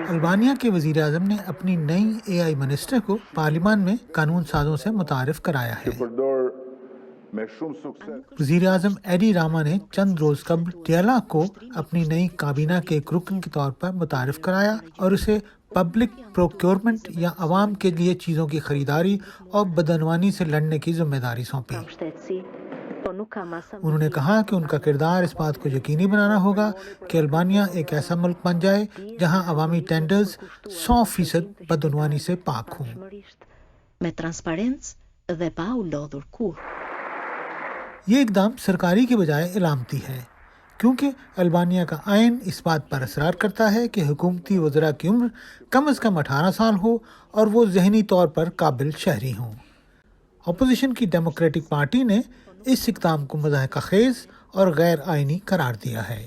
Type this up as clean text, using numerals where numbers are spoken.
البانیہ کے وزیر اعظم نے اپنی نئی AI منسٹر کو پارلیمان میں قانون سازوں سے متعارف کرایا ہے۔ وزیر اعظم ایڈی راما نے چند روز قبل ٹیالا کو اپنی نئی کابینہ کے ایک رکن کے طور پر متعارف کرایا اور اسے پبلک پروکیورمنٹ یا عوام کے لیے چیزوں کی خریداری اور بدعنوانی سے لڑنے کی ذمہ داری سونپی۔ انہوں نے کہا کہ ان کا کردار اس بات کو یقینی بنانا ہوگا کہ البانیہ ایک ایسا ملک بن جائے جہاں عوامی ٹینڈرز 100% بدعنوانی سے پاک ہوں۔ یہ اقدام سرکاری کے بجائے علامتی ہے، کیونکہ البانیہ کا آئین اس بات پر اصرار کرتا ہے کہ حکومتی وزراء کی عمر کم از کم 18 سال ہو اور وہ ذہنی طور پر قابل شہری ہوں۔ اپوزیشن کی ڈیموکریٹک پارٹی نے اس اقدام کو مضحکہ خیز اور غیر آئینی قرار دیا ہے۔